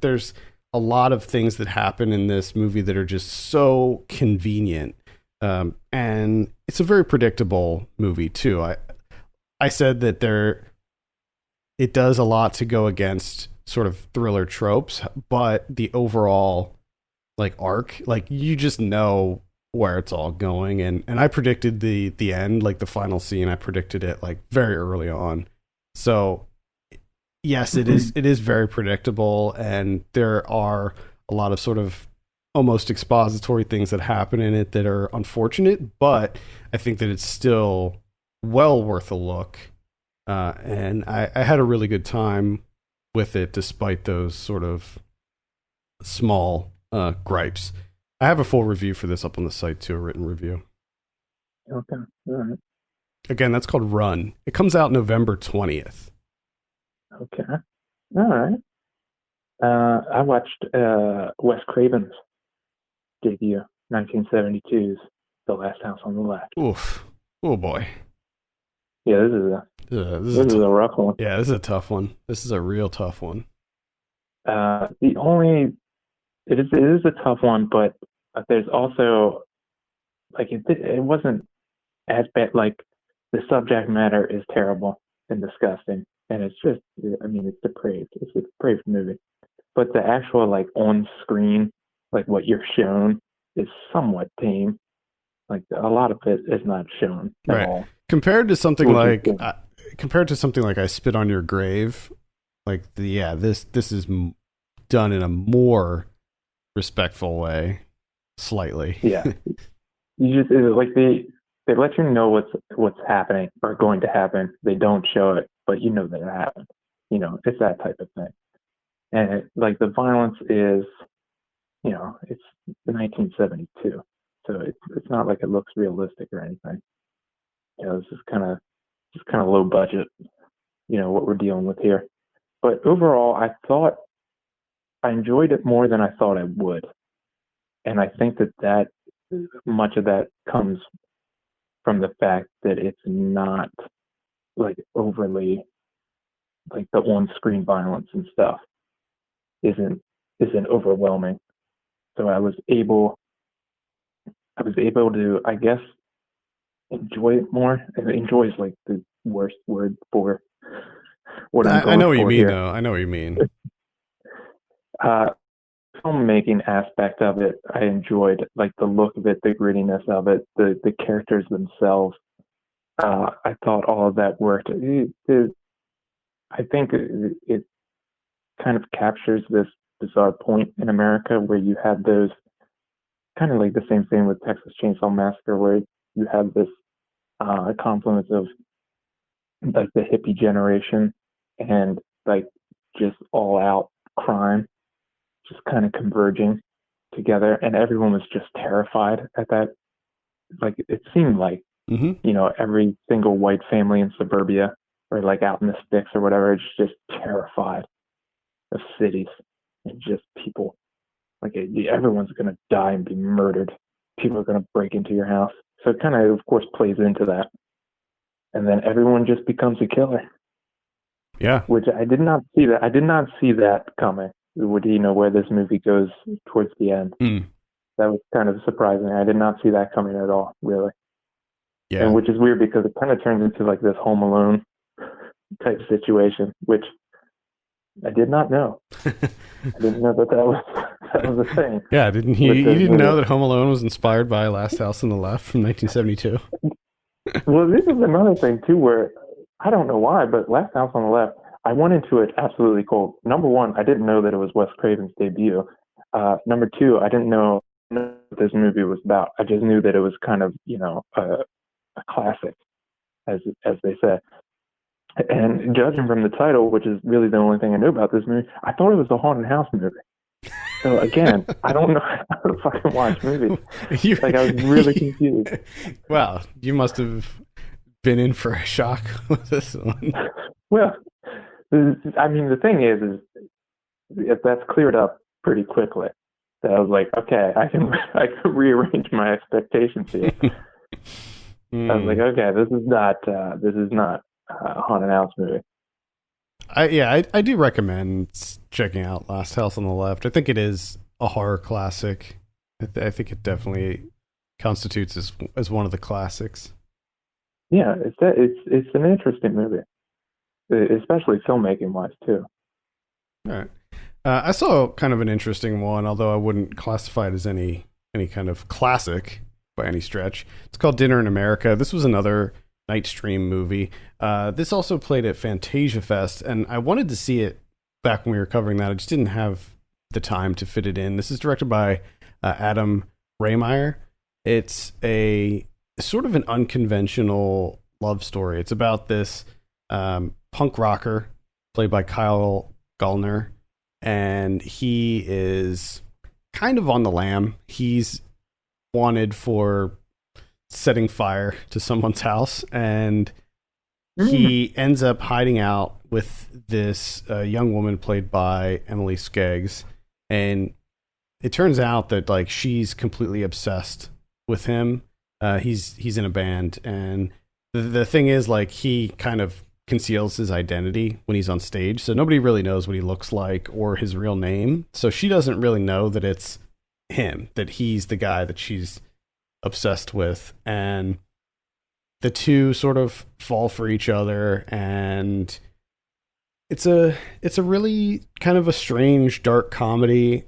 S1: there's a lot of things that happen in this movie that are just so convenient. And it's a very predictable movie too. I said that it does a lot to go against sort of thriller tropes, but the overall like arc, like you just know where it's all going. And I predicted the end, like the final scene, I predicted it like very early on. So yes, it is very predictable, and there are a lot of sort of almost expository things that happen in it that are unfortunate, but I think that it's still well worth a look. And I had a really good time with it despite those sort of small gripes. I have a full review for this up on the site too, a written review.
S2: Okay. All right.
S1: Again, that's called Run. It comes out November 20th.
S2: Okay. All right. I watched Wes Craven's debut, 1972's The Last House on the Left.
S1: Oof. Oh boy.
S2: Yeah, this is a rough one.
S1: Yeah, this is a tough one. This is a real tough one.
S2: The only it is a tough one, but there's also like it wasn't as bad. Like the subject matter is terrible and disgusting, and it's just, I mean, it's depraved. It's a depraved movie. But the actual like on screen, like what you're shown, is somewhat tame. Like a lot of it is not shown at
S1: Right.
S2: all.
S1: Compared to something
S2: Which
S1: like
S2: is good.
S1: I Spit on Your Grave, like this is done in a more respectful way, slightly.
S2: Yeah, you just like they let you know what's happening or going to happen. They don't show it, but you know that it happened. It's that type of thing. And like the violence is, it's 1972, so it's not like it looks realistic or anything. It's just kind of just kind of low budget, what we're dealing with here. But overall, I thought I enjoyed it more than I thought I would. And I think that much of that comes from the fact that it's not like overly like the on-screen violence and stuff isn't overwhelming. So I was able to, I guess, enjoy it more. And enjoy is like the worst word for what I'm
S1: I
S2: going
S1: know what you
S2: for
S1: mean,
S2: here.
S1: though. I know what you mean.
S2: Uh, Filmmaking aspect of it, I enjoyed like the look of it, the grittiness of it, the characters themselves. I thought all of that worked. I think it kind of captures this bizarre point in America where you have those kind of like the same thing with Texas Chainsaw Massacre, where you have this confluence of like the hippie generation and like just all out crime, just kind of converging together, and everyone was just terrified at that. Like it seemed like
S1: Hmm.
S2: every single white family in suburbia or like out in the sticks or whatever, it's just terrified of cities and just people. Like everyone's gonna die and be murdered. People are gonna break into your house. So it kind of course, plays into that. And then everyone just becomes a killer,
S1: Yeah.
S2: which I did not see that. I did not see that coming. Would where this movie goes towards the end?
S1: Mm.
S2: That was kind of surprising. I did not see that coming at all, really. And
S1: Yeah.
S2: which is weird because it kind of turns into like this Home Alone type situation, which I did not know. I didn't know that was a thing
S1: Yeah. Didn't he?
S2: with
S1: You
S2: the
S1: didn't know
S2: movie.
S1: that Home Alone was inspired by Last House on the Left from 1972?
S2: Well, this is another thing too, where I don't know why, but Last House on the Left, I went into it absolutely cold. Number one, I didn't know that it was Wes Craven's debut. Number two, I didn't know what this movie was about. I just knew that it was kind of, a classic, as they say. And judging from the title, which is really the only thing I knew about this movie, I thought it was a haunted house movie. So again, I don't know how to fucking watch movies.
S1: You,
S2: Like I was really confused.
S1: well, you must have been in for a shock with this one.
S2: Well, I mean, the thing is that's cleared up pretty quickly. So I was like, okay, I can rearrange my expectations here. I was like, okay, this is not a haunted house movie.
S1: I do recommend checking out Last House on the Left. I think it is a horror classic. I think it definitely constitutes as one of the classics.
S2: Yeah, it's an interesting movie, especially filmmaking wise too.
S1: All right. I saw kind of an interesting one, although I wouldn't classify it as any kind of classic by any stretch. It's called Dinner in America. This was another night stream movie. This also played at Fantasia Fest, and I wanted to see it back when we were covering that. I just didn't have the time to fit it in. This is directed by Adam Raymeyer. It's a sort of an unconventional love story. It's about this punk rocker played by Kyle Gallner, and he is kind of on the lam. He's wanted for setting fire to someone's house, and he ends up hiding out with this young woman played by Emily Skeggs, and it turns out that like she's completely obsessed with him. He's in a band, and the thing is, like, he kind of conceals his identity when he's on stage, so nobody really knows what he looks like or his real name. So she doesn't really know that it's him, that he's the guy that she's obsessed with, and the two sort of fall for each other, and it's a really kind of a strange dark comedy.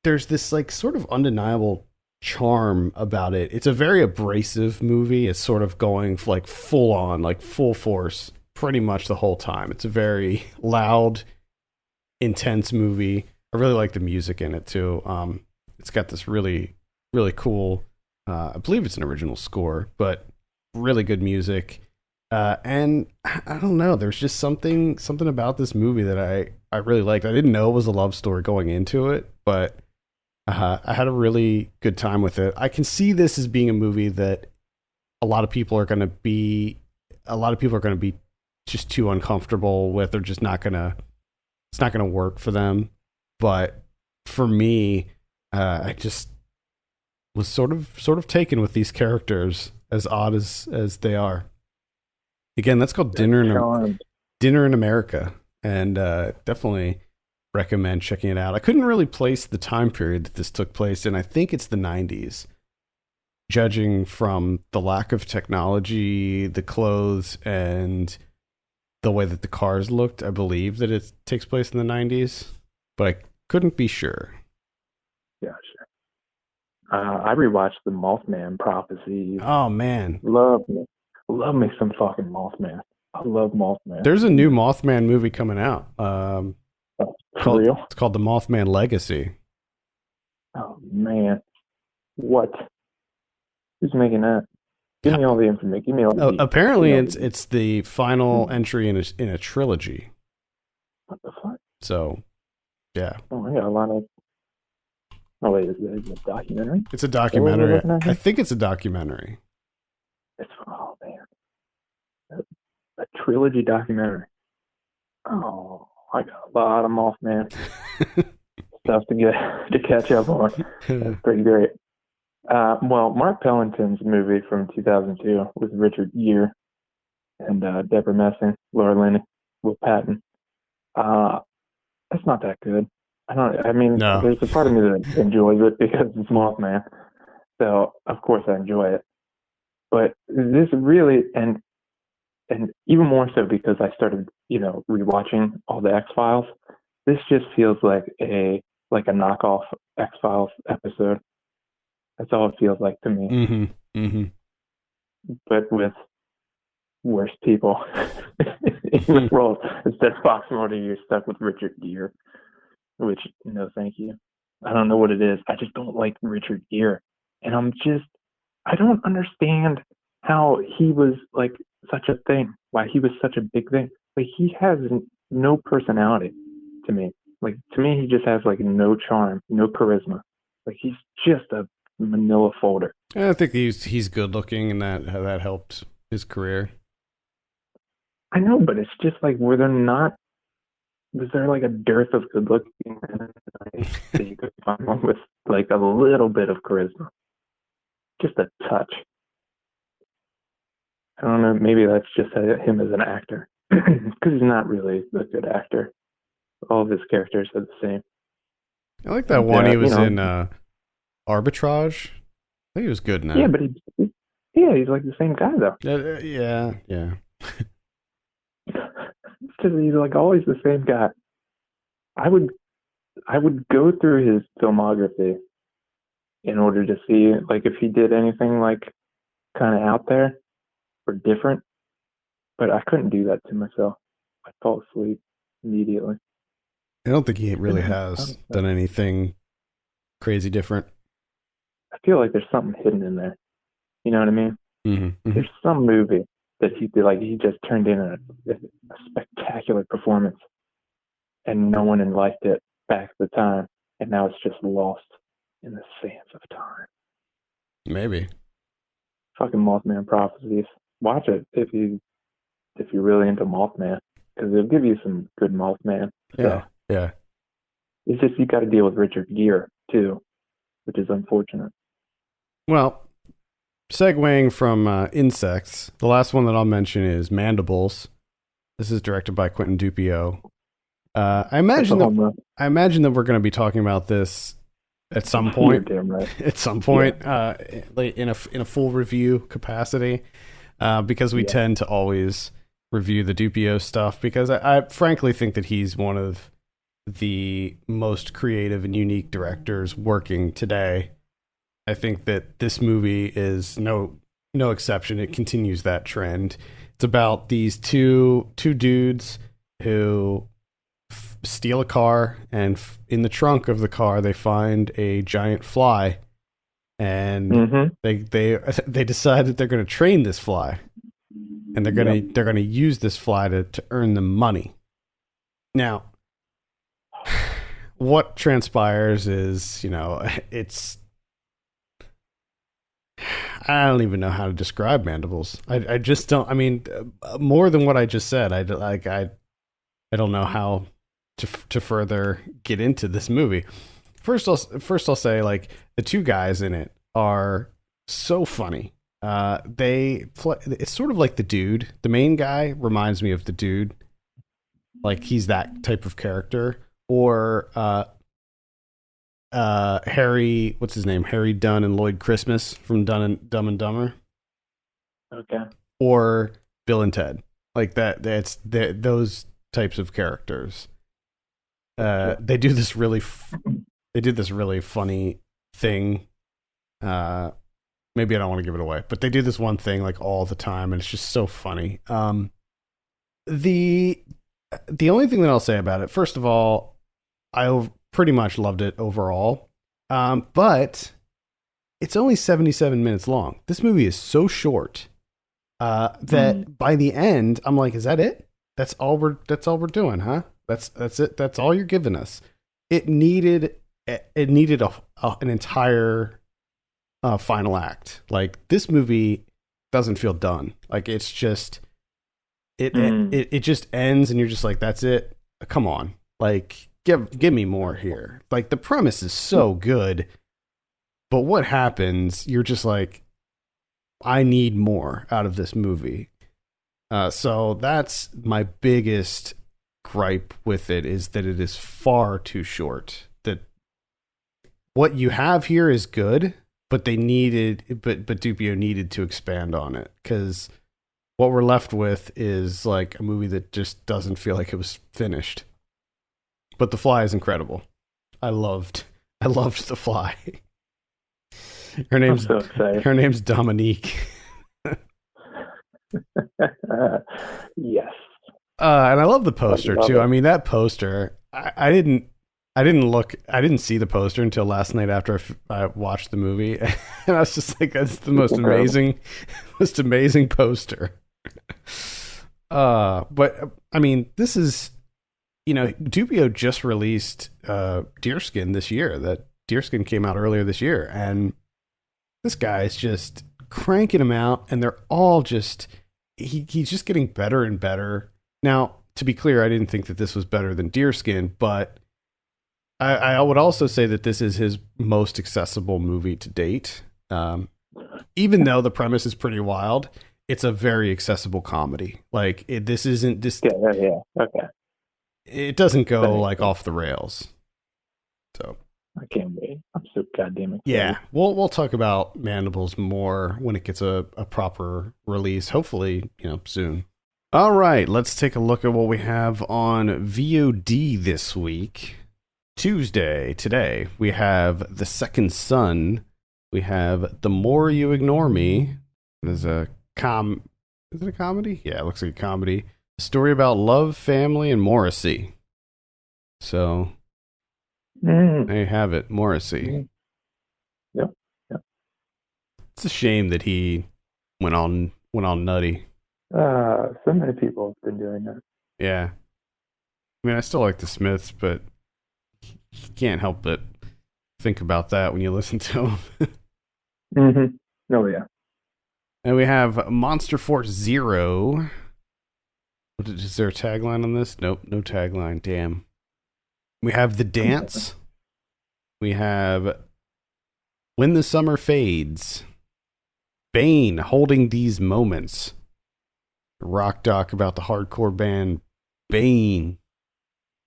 S1: There's this like sort of undeniable charm about it. It's a very abrasive movie. It's sort of going like full on, like full force pretty much the whole time. It's a very loud, intense movie. I really like the music in it too. It's got this really cool, I believe it's an original score, but really good music. And I don't know, there's just something about this movie that I really liked. I didn't know it was a love story going into it, but I had a really good time with it. I can see this as being a movie that a lot of people are going to be a lot of people are going to be just too uncomfortable with, or just not gonna, it's not gonna work for them. But for me, I just was sort of taken with these characters, as odd as they are. Again, that's called Dinner in America, and definitely recommend checking it out. I couldn't really place the time period that this took place in. I think it's the 90s, judging from the lack of technology, the clothes, and the way that the cars looked. I believe that it takes place in the 90s, but I couldn't be sure.
S2: Yeah, sure. I rewatched the Mothman Prophecies.
S1: Oh man,
S2: Love me some fucking Mothman. I love Mothman.
S1: there's a new Mothman movie coming out.
S2: For real?
S1: It's called The Mothman Legacy.
S2: Oh man, what? Who's making that? Give me all the information. Give me all the.
S1: Apparently, it's the final entry in a trilogy.
S2: What the fuck?
S1: So, yeah.
S2: Oh, I got a lot of. Oh wait, is it a documentary?
S1: It's a documentary.
S2: What are we looking at here?
S1: I think it's a documentary.
S2: Oh man, a trilogy documentary. Oh, I got a lot of Mothman stuff to catch up on. That's pretty great. Well, Mark Pellington's movie from 2002 with Richard Gere and Deborah Messing, Laura Linney, Will Patton. That's not that good. I mean,
S1: No.
S2: There's a part of me that enjoys it because it's Mothman. So, of course, I enjoy it. But this really, and even more so because I started, rewatching all the X-Files, this just feels like a knockoff X-Files episode. That's all it feels like to me.
S1: Mm-hmm. Mm-hmm.
S2: But with worse people in the role. Instead of Fox Mulder, you're stuck with Richard Gere, which, no thank you. I don't know what it is. I just don't like Richard Gere. And I don't understand how he was like such a thing, why he was such a big thing. Like, he has no personality to me. Like, to me, he just has like no charm, no charisma. Like, he's just a manila folder.
S1: I think he's good looking, and that helped his career.
S2: I know, but it's just like, was there like a dearth of good looking men that you could find one with like a little bit of charisma? Just a touch. I don't know, maybe that's just him as an actor. Because he's not really a good actor. All of his characters are the same.
S1: I like that one he was in Arbitrage. I think he was good in that.
S2: Yeah, but he's like the same guy though.
S1: Yeah.
S2: It's just, he's like always the same guy. I would go through his filmography in order to see like if he did anything like kind of out there or different, but I couldn't do that to myself. I'd fall asleep immediately.
S1: I don't think he really has done anything crazy different.
S2: I feel like there's something hidden in there. You know what I mean?
S1: Mm-hmm. Mm-hmm.
S2: There's some movie that he just turned in a spectacular performance, and no one liked it back at the time, and now it's just lost in the sands of time.
S1: Maybe.
S2: Fucking Mothman Prophecies. Watch it if you're really into Mothman, because it'll give you some good Mothman stuff.
S1: Yeah.
S2: It's just you got to deal with Richard Gere too, which is unfortunate.
S1: Well, segueing from insects, the last one that I'll mention is Mandibles. This is directed by Quentin Dupieux. I imagine that we're going to be talking about this at some point.
S2: You're damn right.
S1: At some point, in a full review capacity, because we tend to always review the Dupieux stuff, because I frankly think that he's one of the most creative and unique directors working today. I think that this movie is no exception. It continues that trend. It's about these two dudes who steal a car, and in the trunk of the car they find a giant fly, and they decide that they're going to train this fly, and they're going to use this fly to earn them money. Now, what transpires is, I don't even know how to describe Mandibles. I just don't. I mean, more than what I just said. I don't know how to further get into this movie. First I'll say, like, the two guys in it are so funny. It's sort of like the dude. The main guy reminds me of the dude. Like, he's that type of character. Or Harry, what's his name? Harry Dunn and Lloyd Christmas from Dumb and Dumber.
S2: Okay.
S1: Or Bill and Ted. Like that. Those types of characters. They do this really funny thing. Maybe I don't want to give it away, but they do this one thing like all the time, and it's just so funny. The only thing that I'll say about it, first of all, I pretty much loved it overall, but it's only 77 minutes long. This movie is so short that by the end, I'm like, is that it? That's all we're doing, huh? That's it. That's all you're giving us. It needed an entire final act. Like, this movie doesn't feel done. Like, it's just it just ends, and you're just like, that's it. Come on, like, give me more here. Like, the premise is so good, but what happens? You're just like, I need more out of this movie. So that's my biggest gripe with it, is that it is far too short. That what you have here is good, but Dupieux needed to expand on it, because what we're left with is like a movie that just doesn't feel like it was finished. But The Fly is incredible. I loved The Fly. Her name's Dominique.
S2: Yes.
S1: And I love the poster too. I mean, that poster, I didn't see the poster until last night after I watched the movie, and I was just like, that's the most amazing poster. But I mean, this is, Dupieux just released Deerskin this year. That Deerskin came out earlier this year, and this guy is just cranking them out, and they're all just he's just getting better and better. Now, to be clear, I didn't think that this was better than Deerskin, but I would also say that this is his most accessible movie to date. Even though the premise is pretty wild, it's a very accessible comedy. Like, this isn't this.
S2: Yeah. Okay.
S1: It doesn't go like off the rails. So
S2: I can't wait. I'm so goddamn excited.
S1: Yeah, we'll talk about Mandibles more when it gets a proper release. Hopefully, soon. All right, let's take a look at what we have on VOD this week. Tuesday, today, we have The Second Son. We have The More You Ignore Me. There's a Is it a comedy? Yeah, it looks like a comedy. A story about love, family, and Morrissey. So, there you have it, Morrissey.
S2: Yep.
S1: It's a shame that he went on nutty.
S2: So many people have been doing that.
S1: Yeah. I mean, I still like the Smiths, but you can't help but think about that when you listen to them.
S2: Oh, yeah.
S1: And we have Monster Force Zero. Is there a tagline on this? Nope, no tagline. Damn. We have The Dance. We have When the Summer Fades. Bane, Holding These Moments. Rock doc about the hardcore band Bane.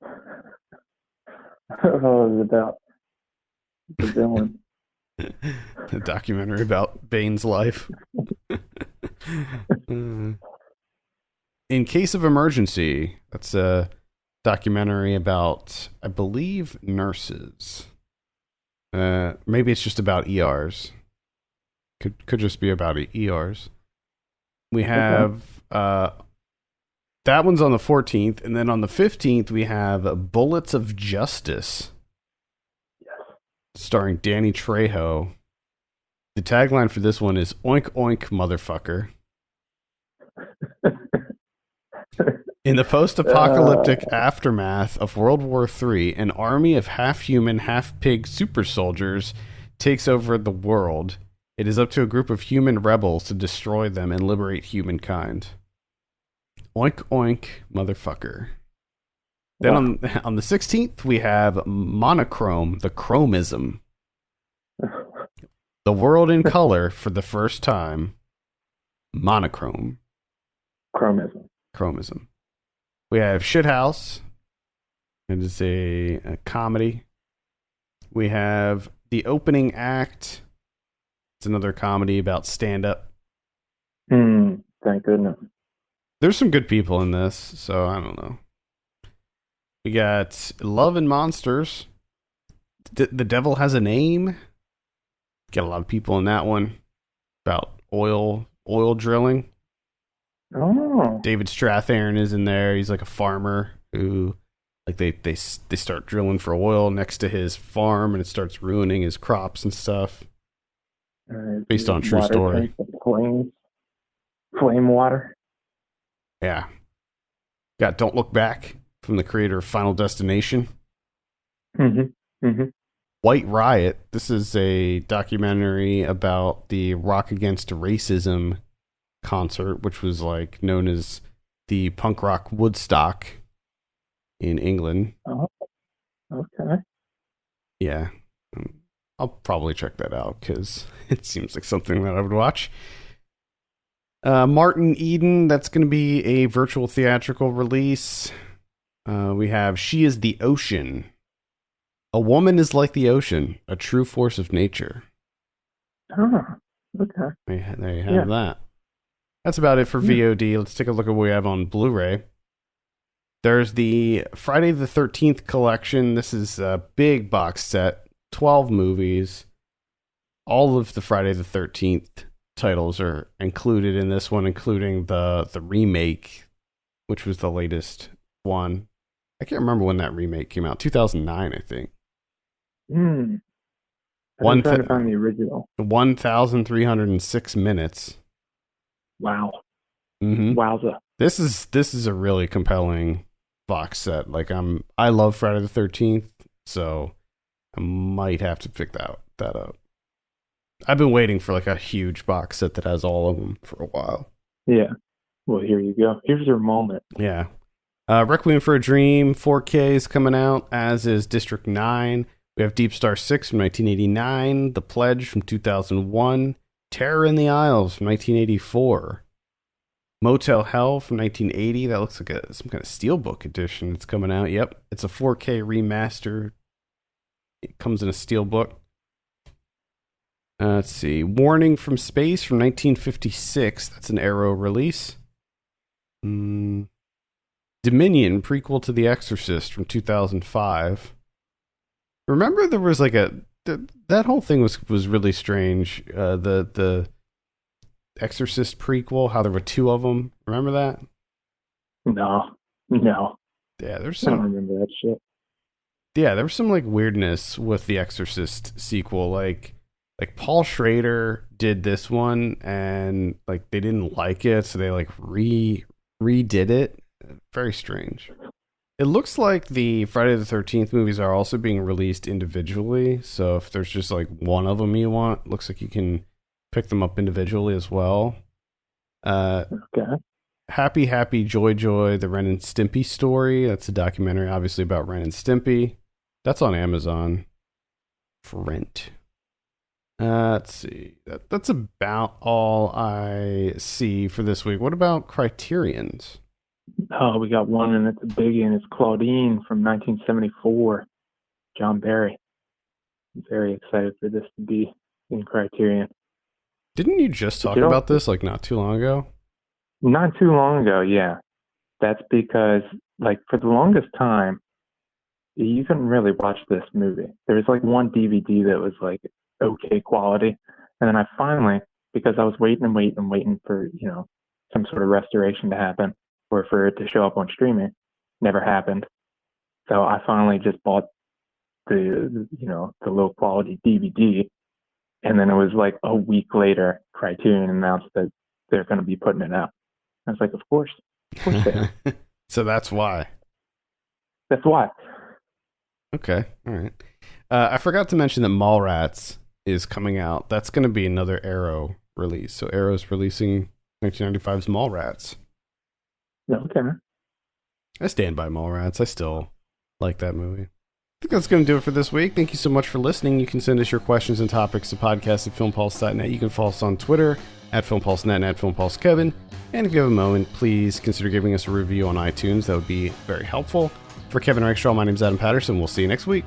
S2: Oh, it was about the villain.
S1: A documentary about Bane's life. In Case of Emergency, that's a documentary about, I believe, nurses. Maybe it's just about ERs. Could just be about ERs. We have that one's on the 14th, and then on the 15th we have Bullets of Justice.
S2: Yes.
S1: Starring Danny Trejo. The tagline for this one is "Oink Oink, Motherfucker." In the post-apocalyptic aftermath of World War III, an army of half-human, half-pig super soldiers takes over the world. It is up to a group of human rebels to destroy them and liberate humankind. Oink oink, motherfucker. Then on the 16th, we have Monochrome, the Chromism. The world in color for the first time. Monochrome. Chromism. We have Shithouse. It is a comedy. We have the opening act. It's another comedy about stand-up.
S2: Thank goodness.
S1: There's some good people in this, so I don't know. We got Love and Monsters. The Devil Has a Name. Got a lot of people in that one. About oil drilling.
S2: Oh.
S1: David Strathairn is in there. He's like a farmer who, like, they start drilling for oil next to his farm, and it starts ruining his crops and stuff. Based on a true story.
S2: Flame water.
S1: Yeah. Got Don't Look Back from the creator of Final Destination. White Riot. This is a documentary about the Rock Against Racism concert, which was like known as the punk rock Woodstock in England.
S2: Oh, okay.
S1: Yeah. I'll probably check that out because it seems like something that I would watch. Martin Eden, that's going to be a virtual theatrical release. We have She is the Ocean. A woman is like the ocean, a true force of nature.
S2: Oh, okay.
S1: There you have that. That's about it for VOD. Let's take a look at what we have on Blu-ray. There's the Friday the 13th collection. This is a big box set, 12 movies. All of the Friday the 13th titles are included in this one, including the remake, which was the latest one. I can't remember when that remake came out. 2009, I think.
S2: I'm trying to find the original.
S1: 1,306 minutes.
S2: Wow.
S1: Mm-hmm.
S2: Wowza.
S1: This is a really compelling box set. Like I love Friday the 13th, so I might have to pick that up. I've been waiting for like a huge box set that has all of them for a while.
S2: Yeah. Well, here you go. Here's your moment.
S1: Yeah. Requiem for a Dream 4K is coming out, as is District 9. We have Deep Star 6 from 1989, The Pledge from 2001, Terror in the Isles from 1984, Motel Hell from 1980. That looks like some kind of steelbook edition that's coming out. Yep, it's a 4K remaster. It comes in a steelbook. Let's see. Warning from Space from 1956. That's an Arrow release. Dominion, prequel to The Exorcist from 2005. Remember there was like that whole thing was really strange. The Exorcist prequel, how there were two of them. Remember that?
S2: No.
S1: Yeah, there's
S2: I don't remember that shit.
S1: Yeah, there was some like weirdness with the Exorcist sequel. Like Paul Schrader did this one and like they didn't like it, so they like redid it. Very strange. It looks like the Friday the 13th movies are also being released individually. So if there's just like one of them you want, looks like you can pick them up individually as well.
S2: Okay.
S1: Happy, Joy, the Ren and Stimpy story. That's a documentary, obviously, about Ren and Stimpy. That's on Amazon for rent. Let's see. That's about all I see for this week. What about Criterion's?
S2: Oh, we got one, and it's a biggie, and it's Claudine from 1974. John Barry. I'm very excited for this to be in Criterion.
S1: Didn't you just talk about this like not too long ago?
S2: Not too long ago, yeah. That's because, like, for the longest time, you couldn't really watch this movie. There was like one DVD that was like okay quality, and then I finally, because I was waiting for some sort of restoration to happen or for it to show up on streaming, never happened. So I finally just bought the low quality DVD, and then it was like a week later, Criterion announced that they're going to be putting it out. I was like, of course they are.
S1: So that's why.
S2: That's why.
S1: Okay, all right. I forgot to mention that Mallrats is coming out. That's going to be another Arrow release. So Arrow's releasing 1995's Mallrats.
S2: Okay.
S1: I stand by Mallrats. I still like that movie. I think that's going to do it for this week. Thank you so much for listening. You can send us your questions and topics to podcast@filmpulse.net. You can follow us on Twitter @FilmPulseNet and @FilmPulseKevin. And if you have a moment, please consider giving us a review on iTunes. That would be very helpful. For Kevin Rakestraw, my name is Adam Patterson. We'll see you next week.